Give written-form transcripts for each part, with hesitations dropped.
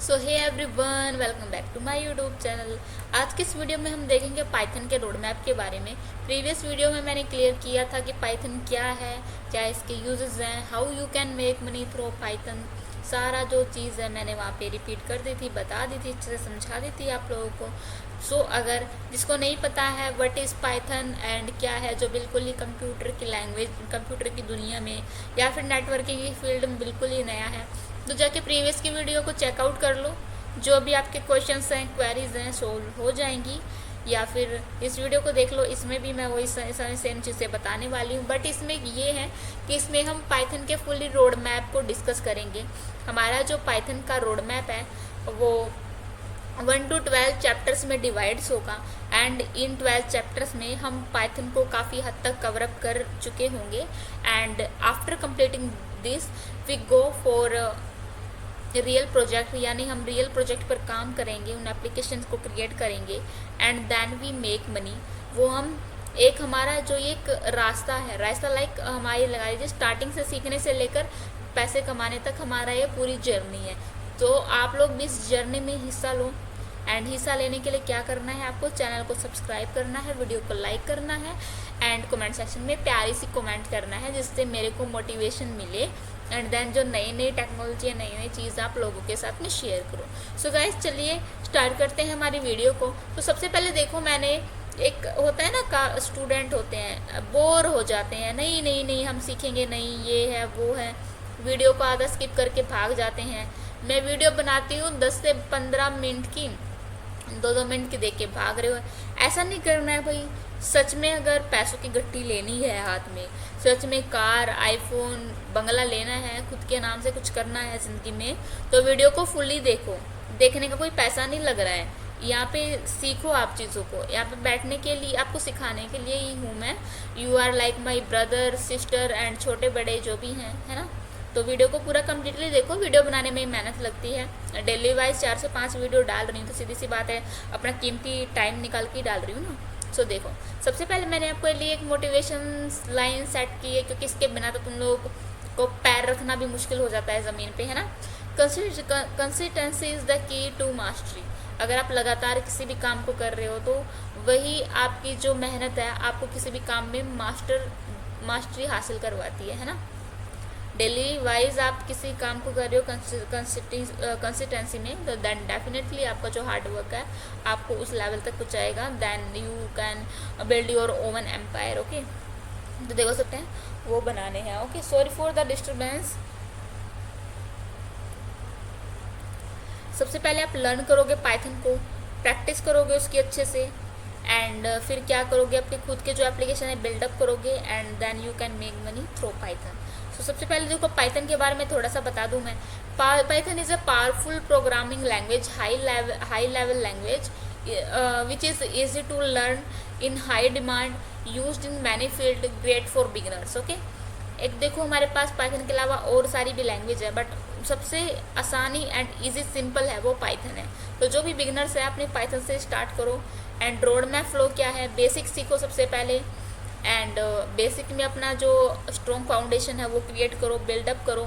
So hey everyone, welcome back to my YouTube channel. आज के इस वीडियो में हम देखेंगे पाइथन के रोड मैप के बारे में। प्रीवियस वीडियो में मैंने क्लियर किया था कि पाइथन क्या है, क्या इसके यूजेस हैं, how you can make money through Python. सारा जो चीज़ है मैंने वहाँ पे रिपीट कर दी थी, बता दी थी, अच्छे से समझा दी थी आप लोगों को। सो अगर जिसको नहीं पता है व्हाट इज़ पाइथन एंड क्या है, जो बिल्कुल ही कंप्यूटर की लैंग्वेज, कंप्यूटर की दुनिया में या फिर नेटवर्किंग की फील्ड में बिल्कुल ही नया है, तो जाके प्रीवियस की वीडियो को चेकआउट कर लो। जो भी आपके क्वेश्चंस हैं, क्वेरीज हैं, सोल्व हो जाएंगी। या फिर इस वीडियो को देख लो, इसमें भी मैं वही सेम चीज़ें बताने वाली हूँ। बट इसमें ये है कि इसमें हम पाइथन के फुली रोड मैप को डिस्कस करेंगे। हमारा जो पाइथन का रोड मैप है वो 1 to 12 चैप्टर्स में डिवाइड्स होगा एंड इन 12 चैप्टर्स में हम पाइथन को काफ़ी हद तक कवर अप कर चुके होंगे। And after completing this we go for real project, यानी हम रियल प्रोजेक्ट पर काम करेंगे, उन एप्लीकेशन को क्रिएट करेंगे and then we make money. वो हम एक हमारा जो एक रास्ता है, रास्ता लाइक हमारी लगा लीजिए स्टार्टिंग से सीखने से लेकर पैसे कमाने तक हमारा ये पूरी जर्नी है। तो आप लोग भी इस जर्नी में हिस्सा लो। एंड हिस्सा लेने के लिए क्या करना है, आपको चैनल को सब्सक्राइब करना है, वीडियो को लाइक करना है एंड कमेंट सेक्शन में प्यारी सी कमेंट करना है, जिससे मेरे को मोटिवेशन मिले एंड देन जो नई नई टेक्नोलॉजी, नई नई चीज़ आप लोगों के साथ में शेयर करो। सो गाइस, चलिए स्टार्ट करते हैं हमारी वीडियो को। तो सबसे पहले देखो, मैंने एक होता है ना का स्टूडेंट होते हैं, बोर हो जाते हैं, नहीं नहीं नहीं हम सीखेंगे नहीं, ये है वो है, वीडियो को आधा स्किप करके भाग जाते हैं। मैं वीडियो बनाती हूँ 10 से 15 मिनट की, 2-2 मिनट की देख के भाग रहे हो। ऐसा नहीं करना है भाई। सच में अगर पैसों की गट्टी लेनी है हाथ में, सच में कार, आईफोन, बंगला लेना है, खुद के नाम से कुछ करना है ज़िंदगी में, तो वीडियो को फुल्ली देखो। देखने का कोई पैसा नहीं लग रहा है, यहाँ पे सीखो आप चीज़ों को। यहाँ पे बैठने के लिए, आपको सिखाने के लिए ही हूँ मैं। You are like my brother, sister and छोटे बड़े जो भी हैं, है ना। तो वीडियो को पूरा कम्प्लीटली देखो। वीडियो बनाने में मेहनत लगती है, डेली वाइज 4 से 5 वीडियो डाल रही हूँ, तो सीधी सी बात है अपना कीमती टाइम निकाल के डाल रही हूँ ना। सो देखो, सबसे पहले मैंने आपके लिए एक मोटिवेशन लाइन सेट की है, क्योंकि इसके बिना तो तुम लोग को पैर रखना भी मुश्किल हो जाता है ज़मीन पे, है ना। Consistency is the key to mastery. अगर आप लगातार किसी भी काम को कर रहे हो तो वही आपकी जो मेहनत है आपको किसी भी काम में मास्टरी हासिल करवाती है ना। डेली वाइज आप किसी काम को कर रहे हो कंसिस्टेंसी में, तो देन डेफिनेटली आपका जो हार्ड वर्क है आपको उस लेवल तक पहुँचाएगा। Then you can build your own empire. Okay, तो देखो सकते हैं वो बनाने हैं। Okay, sorry for the disturbance. सबसे पहले आप लर्न करोगे पाइथन को, प्रैक्टिस करोगे उसकी अच्छे से एंड फिर क्या करोगे, अपने खुद के जो एप्लीकेशन है बिल्डअप करोगे and then you can make money through Python. तो सबसे पहले देखो, पाइथन के बारे में थोड़ा सा बता दूं मैं। Python is a powerful programming language, high level language which is easy to learn in high demand, used in many field, great for beginners. Okay, एक देखो हमारे पास पाइथन के अलावा और सारी भी लैंग्वेज है, बट सबसे आसानी एंड इजी सिंपल है वो पाइथन है। तो जो भी बिगिनर्स है अपने पाइथन से स्टार्ट करो। एंड रोड मैप फ्लो क्या है, बेसिक सीखो सबसे पहले एंड बेसिक में अपना जो स्ट्रॉन्ग फाउंडेशन है वो क्रिएट करो, बिल्डअप करो।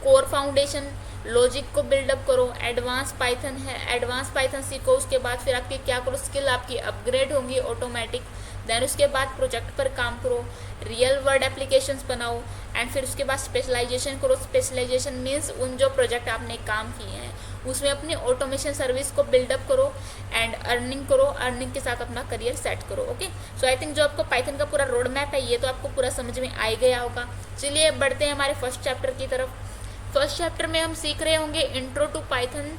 कोर फाउंडेशन लॉजिक को बिल्डअप करो। एडवांस पाइथन है, एडवांस पाइथन सीखो। उसके बाद फिर आपकी क्या करो, स्किल आपकी अपग्रेड होंगी ऑटोमेटिक। देन उसके बाद प्रोजेक्ट पर काम करो, रियल वर्ल्ड एप्लीकेशंस बनाओ एंड फिर उसके बाद स्पेशलाइजेशन करो। स्पेशलाइजेशन मीन्स उन जो प्रोजेक्ट आपने काम किए हैं उसमें अपनी ऑटोमेशन सर्विस को बिल्डअप करो एंड अर्निंग करो। अर्निंग के साथ अपना करियर सेट करो। ओके, सो आई थिंक जो आपको पाइथन का पूरा रोड मैप है ये तो आपको पूरा समझ में आ गया होगा। चलिए बढ़ते हैं हमारे फर्स्ट चैप्टर की तरफ। फर्स्ट चैप्टर में हम सीख रहे होंगे इंट्रो टू पाइथन।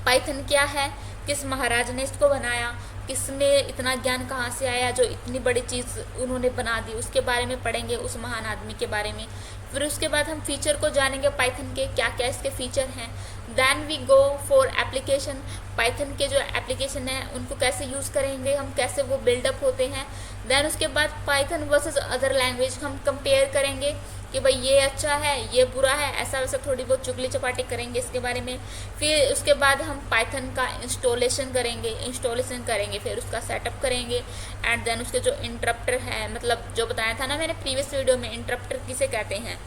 पाइथन क्या है, किस महाराज ने इसको बनाया, किसमें इतना ज्ञान कहाँ से आया जो इतनी बड़ी चीज़ उन्होंने बना दी, उसके बारे में पढ़ेंगे, उस महान आदमी के बारे में। फिर उसके बाद हम फीचर को जानेंगे पाइथन के, क्या क्या इसके फीचर हैं। Then we go for application. Python के जो एप्लीकेशन है उनको कैसे यूज़ करेंगे हम, कैसे वो बिल्डअप होते हैं। देन उसके बाद पाइथन वर्सेस अदर लैंग्वेज हम कंपेयर करेंगे कि भाई ये अच्छा है, ये बुरा है, ऐसा वैसा थोड़ी बहुत चुगली चपाटी करेंगे इसके बारे में। फिर उसके बाद हम पाइथन का इंस्टॉलेशन करेंगे, फिर उसका सेटअप करेंगे एंड देन उसके जो इंटरप्टर है, मतलब जो बताया था ना मैंने प्रीवियस वीडियो में, इंटरप्टर किसे कहते हैं,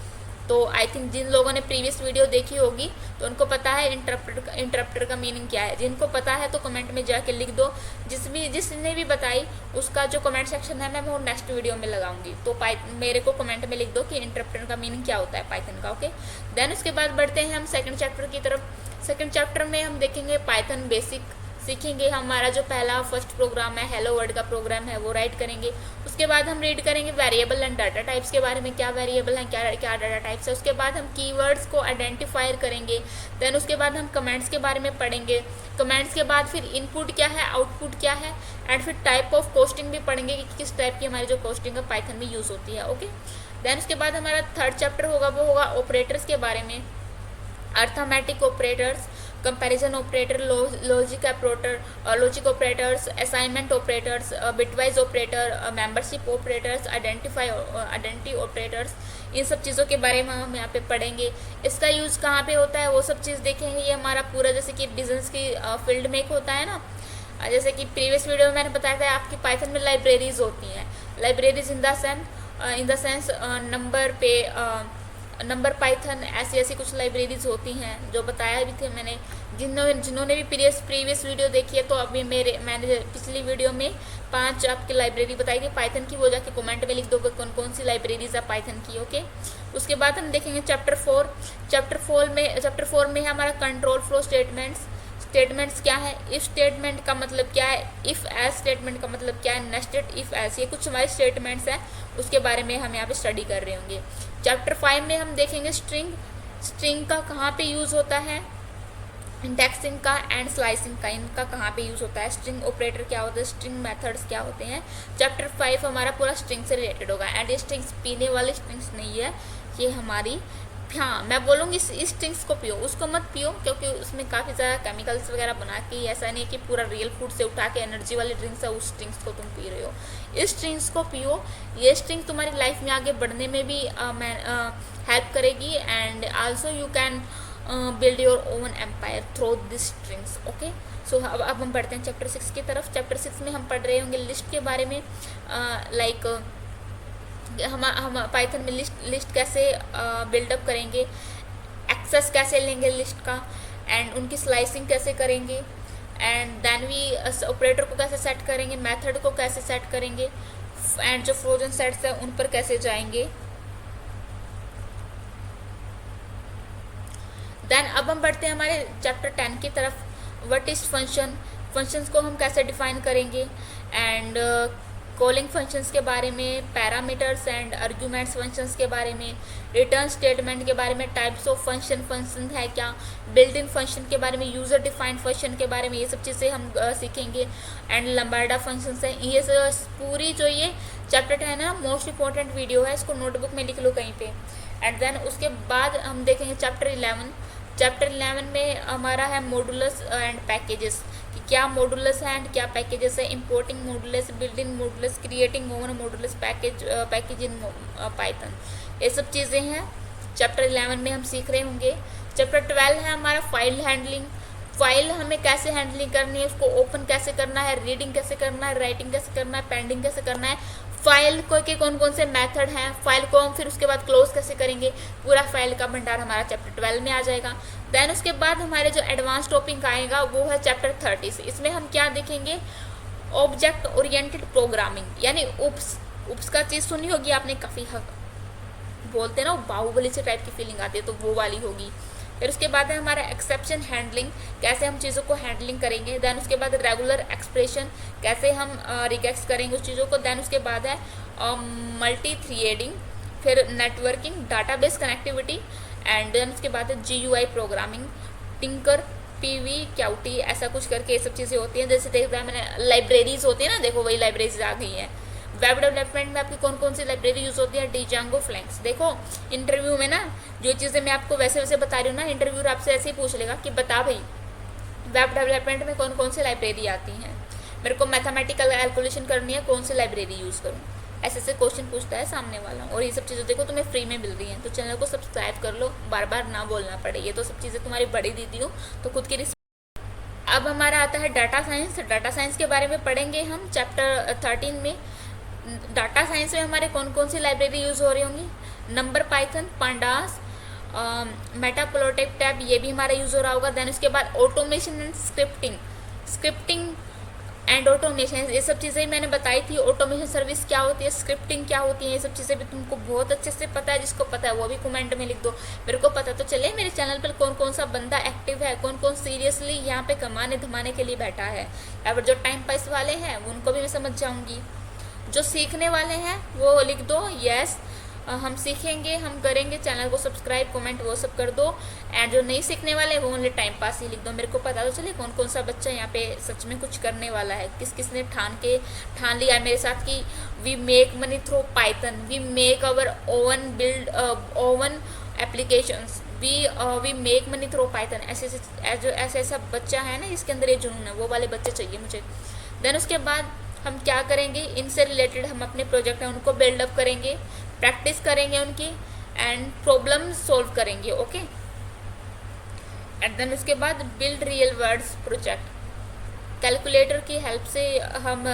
तो आई थिंक जिन लोगों ने प्रीवियस वीडियो देखी होगी तो उनको पता है इंटरप्टर का मीनिंग क्या है। जिनको पता है तो कमेंट में जाके लिख दो। जिसने भी बताई उसका जो कमेंट सेक्शन है मैं वो नेक्स्ट वीडियो में लगाऊंगी। तो मेरे को कमेंट में लिख दो कि इंटरप्टर का मीनिंग क्या होता है पाइथन का। ओके, देन उसके बाद बढ़ते हैं हम सेकंड चैप्टर की तरफ। सेकंड चैप्टर में हम देखेंगे पाइथन बेसिक सीखेंगे। हमारा जो पहला फर्स्ट प्रोग्राम है हेलो वर्ल्ड का प्रोग्राम है वो राइट करेंगे। उसके बाद हम रीड करेंगे वेरिएबल एंड डाटा टाइप्स के बारे में, क्या वेरिएबल हैं क्या डाटा टाइप्स है। उसके बाद हम कीवर्ड्स को आइडेंटिफायर करेंगे। देन उसके बाद हम कमेंट्स के बारे में पढ़ेंगे। कमेंट्स के बाद फिर इनपुट क्या है, आउटपुट क्या है, एंड फिर टाइप ऑफ कोस्टिंग भी पढ़ेंगे कि किस टाइप की हमारी जो कोस्टिंग है पाइथन में यूज़ होती है। ओके, देन उसके बाद हमारा थर्ड चैप्टर होगा वो होगा ऑपरेटर्स के बारे में। Arithmetic operators, comparison operator, logic operators, assignment operators, bitwise operator, membership operators, identity operators, इन सब चीज़ों के बारे में हम यहाँ पे पढ़ेंगे। इसका यूज़ कहाँ पे होता है वो सब चीज़ देखेंगे। ये हमारा पूरा जैसे कि बिजनेस की फील्ड में एक होता है ना, जैसे कि प्रीवियस वीडियो में मैंने बताया था आपकी पाइथन में लाइब्रेरीज होती हैं। Libraries in the sense number Python, ऐसी कुछ लाइब्रेरीज होती हैं जो बताया भी थे मैंने। जिन्होंने भी प्रीवियस वीडियो देखी है तो अभी मैंने पिछली वीडियो में 5 आपकी लाइब्रेरी बताई थी पाइथन की, वो जाके कमेंट में लिख दो कौन कौन सी लाइब्रेरीज है पाइथन की। ओके, उसके बाद हम देखेंगे चैप्टर 4। चैप्टर 4 में है हमारा कंट्रोल फ्लो स्टेटमेंट्स। स्टेटमेंट्स क्या है, इफ स्टेटमेंट का मतलब क्या है, इफ एज स्टेटमेंट का मतलब क्या है, नेस्टेड इफ एज, ये कुछ हमारे स्टेटमेंट्स हैं उसके बारे में हम यहाँ पे स्टडी कर रहे होंगे। चैप्टर 5 में हम देखेंगे स्ट्रिंग का कहाँ पे यूज़ होता है, इंडेक्सिंग का एंड स्लाइसिंग का, इनका कहाँ पे यूज़ होता है, स्ट्रिंग ऑपरेटर क्या होता है, स्ट्रिंग मेथड्स क्या होते हैं। चैप्टर 5 हमारा पूरा स्ट्रिंग से रिलेटेड होगा। एंड ये स्ट्रिंग्स पीने वाली स्ट्रिंग्स नहीं है, ये हमारी, हाँ मैं बोलूँगी इस स्ट्रिंग्स को पियो, उसको मत पियो क्योंकि उसमें काफ़ी ज़्यादा केमिकल्स वगैरह बना के, ऐसा नहीं है कि पूरा रियल फूड से उठा के एनर्जी वाली ड्रिंक्स है उस स्ट्रिंग्स को तुम पी रहे हो। इस स्ट्रिंग्स को पियो, ये स्ट्रिंग तुम्हारी लाइफ में आगे बढ़ने में भी हेल्प करेगी। And also you can build your own empire through this strings. Okay, so अब हम बढ़ते हैं चैप्टर 6 की तरफ। चैप्टर 6 में हम पढ़ रहे होंगे लिस्ट के बारे में, लाइक हम पाइथन में लिस्ट कैसे बिल्डअप करेंगे, एक्सेस कैसे लेंगे लिस्ट का, एंड उनकी स्लाइसिंग कैसे करेंगे, एंड देन वी ऑपरेटर को कैसे सेट करेंगे, मेथड को कैसे सेट करेंगे, एंड जो फ्रोजन सेट्स हैं उन पर कैसे जाएंगे। देन अब हम बढ़ते हैं हमारे चैप्टर 10 की तरफ। व्हाट इज़ फंक्शन, फंक्शंस को हम कैसे डिफाइन करेंगे, एंड कॉलिंग फंक्शंस के बारे में, पैरामीटर्स एंड आर्ग्यूमेंट्स फंक्शंस के बारे में, रिटर्न स्टेटमेंट के बारे में, टाइप्स ऑफ फंक्शन है क्या, बिल्ट इन फंक्शन के बारे में, यूज़र डिफाइंड फंक्शन के बारे में, ये सब चीज़ें हम सीखेंगे। एंड लंबार्डा फंक्शंस है। ये पूरी जो ये चैप्टर 10 है ना, मोस्ट इंपॉर्टेंट वीडियो है, इसको नोटबुक में लिख लो कहीं पे। एंड देन उसके बाद हम देखेंगे चैप्टर 11। चैप्टर 11 में हमारा है मॉडुलस एंड पैकेजेस, कि क्या मॉडुलस है एंड क्या पैकेजेस है, importing modulus, building modulus, creating own modulus package in Python, ये सब चीज़ें हैं चैप्टर 11 में हम सीख रहे होंगे। चैप्टर 12 है हमारा फाइल हैंडलिंग। फाइल हमें कैसे हैंडलिंग करनी है, उसको ओपन कैसे करना है, रीडिंग कैसे करना है, राइटिंग कैसे करना है, पेंडिंग कैसे करना है, फाइल को के कौन कौन से मेथड हैं, फाइल को हम फिर उसके बाद क्लोज कैसे करेंगे, पूरा फाइल का भंडार हमारा चैप्टर 12 में आ जाएगा। देन उसके बाद हमारे जो एडवांस टॉपिक आएगा वो है चैप्टर 30। इसमें हम क्या देखेंगे, ऑब्जेक्ट ओरिएंटेड प्रोग्रामिंग, यानी उप्स का चीज़ सुनी होगी आपने, काफ़ी बोलते हैं ना बाहुबली से टाइप की फीलिंग आती है, तो वो वाली होगी। फिर उसके बाद है हमारा एक्सेप्शन हैंडलिंग, कैसे हम चीज़ों को हैंडलिंग करेंगे। देन उसके बाद रेगुलर एक्सप्रेशन, कैसे हम रिजेक्ट करेंगे उस चीज़ों को। देन उसके बाद है मल्टी थ्रेडिंग, फिर networking, database connectivity, and then उसके बाद है GUI programming, Tkinter, PV, QT, ऐसा कुछ करके ये सब चीज़ें होती हैं। जैसे देखा मैंने लाइब्रेरीज होती है ना, देखो वही लाइब्रेरीज आ गई हैं। वेब डेवलपमेंट में आपकी कौन कौन सी लाइब्रेरी यूज़ होती है, Django, Flanks। देखो इंटरव्यू में ना जो चीज़ें मैं आपको वैसे वैसे बता रही हूँ ना, इंटरव्यूअर आपसे ऐसे ही पूछ लेगा कि बता भाई वेब डेवलपमेंट में कौन कौन सी लाइब्रेरी आती हैं, मेरे को मैथमेटिकल कैलकुलेशन करनी है, कौन सी लाइब्रेरी यूज़ करूँ, ऐसे ऐसे क्वेश्चन पूछता है सामने वाला। और ये सब चीज़ें देखो तुम्हें फ्री में मिल रही हैं, तो चैनल को सब्सक्राइब कर लो, बार बार ना बोलना पड़े। ये तो सब चीज़ें तुम्हारी बड़ी दीदी हो तो खुद की। अब हमारा आता है डाटा साइंस। डाटा साइंस के बारे में पढ़ेंगे हम चैप्टर 13 में। डाटा साइंस में हमारे कौन कौन सी लाइब्रेरी यूज़ हो रही होंगी, नंबर पाइथन, पांडास, मेटाप्लोटेक टैब, ये भी हमारा यूज़ हो रहा होगा। देन उसके बाद automation and scripting and automation, ये सब चीज़ें मैंने बताई थी। ऑटोमेशन सर्विस क्या होती है, स्क्रिप्टिंग क्या होती है, ये सब चीज़ें भी तुमको बहुत अच्छे से पता है। जिसको पता है वो भी कमेंट में लिख दो, मेरे को पता तो चले मेरे चैनल पर कौन कौन सा बंदा एक्टिव है, कौन कौन सीरियसली यहाँ पे कमाने धमाने के लिए बैठा है। या फिर जो टाइम पास वाले हैं उनको भी मैं समझ जाऊँगी। जो सीखने वाले हैं वो लिख दो यस, हम सीखेंगे, हम करेंगे, चैनल को सब्सक्राइब, कमेंट वो सब कर दो। एंड जो नहीं सीखने वाले वो ओनली टाइम पास ही लिख दो, मेरे को पता तो चले कौन कौन सा बच्चा यहाँ पे सच में कुछ करने वाला है, किस किस ने ठान लिया है मेरे साथ कि we make money through Python, we make our own applications, we make money through Python. ऐसा बच्चा है ना जिसके अंदर ये जुनून है, वो वाले बच्चे चाहिए मुझे। देन उसके बाद हम क्या करेंगे, इनसे रिलेटेड हम अपने प्रोजेक्ट हैं उनको बिल्डअप करेंगे, प्रैक्टिस करेंगे उनकी, एंड प्रॉब्लम सोल्व करेंगे। ओके, एंड देन उसके बाद build real words project, calculator की हेल्प से हम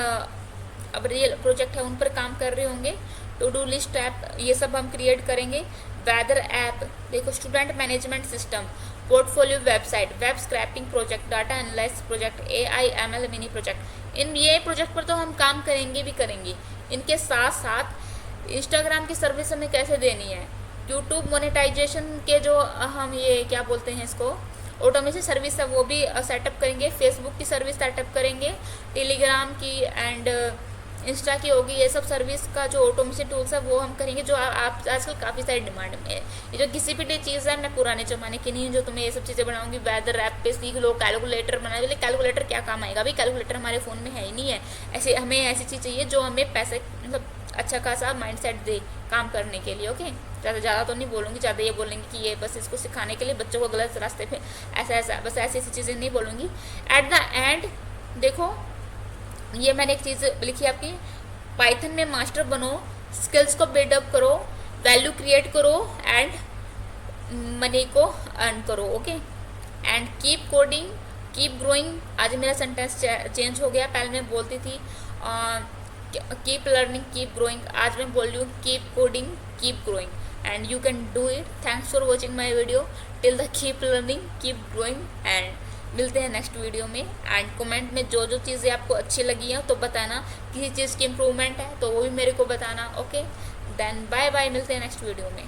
अब रियल प्रोजेक्ट है उन पर काम कर रहे होंगे। टू डू लिस्ट ऐप, ये सब हम क्रिएट करेंगे। वेदर ऐप, देखो student management system, portfolio website, web scraping project, data analysis project, AI/ML mini project, इन ये प्रोजेक्ट पर तो हम काम करेंगे भी करेंगे। इनके साथ साथ इंस्टाग्राम की सर्विस हमें कैसे देनी है, यूट्यूब मोनेटाइजेशन के जो हम ये क्या बोलते हैं इसको, ऑटोमेशन सर्विस है वो भी सेटअप करेंगे। फेसबुक की सर्विस सेटअप करेंगे, टेलीग्राम की एंड इंस्टा की होगी। ये सब सर्विस का जो ऑटोमेशन टूल्स है वो हम करेंगे, जो आप आजकल काफ़ी सारी डिमांड में है। ये जो किसी भी चीज़ है मैं पुराने ज़माने की नहीं हूँ जो तुम्हें ये सब चीज़ें बनाऊंगी। वेदर ऐप पे सीख लो, कैलकुलेटर बना लो। कैलकुलेटर क्या काम आएगा भाई, कैलकुलेटर हमारे फ़ोन में है ही नहीं है। ऐसे हमें ऐसी चीज़ चाहिए जो हमें पैसे मतलब अच्छा खासा माइंडसेट दे काम करने के लिए। ओके, ज़्यादा तो नहीं बोलूँगी, ज़्यादा ये बोलेंगे कि ये बस इसको सिखाने के लिए बच्चों को गलत रास्ते पे ऐसा बस ऐसी चीज़ें नहीं बोलूँगी। एट द एंड देखो ये मैंने एक चीज़ लिखी आपकी, पाइथन में मास्टर बनो, स्किल्स को बिल्डअप करो, वैल्यू क्रिएट करो एंड मनी को अर्न करो। Okay, and keep coding, keep growing. आज मेरा सेंटेंस चेंज हो गया, पहले मैं बोलती थी कीप लर्निंग कीप ग्रोइंग, आज मैं बोल रही हूँ keep coding keep growing and you can do it. Thanks for watching my video till the keep learning keep growing and मिलते हैं नेक्स्ट वीडियो में। एंड कमेंट में जो जो चीज़ें आपको अच्छी लगी हैं तो बताना, किसी चीज़ की इम्प्रूवमेंट है तो वो भी मेरे को बताना। ओके, देन बाय बाय, मिलते हैं नेक्स्ट वीडियो में।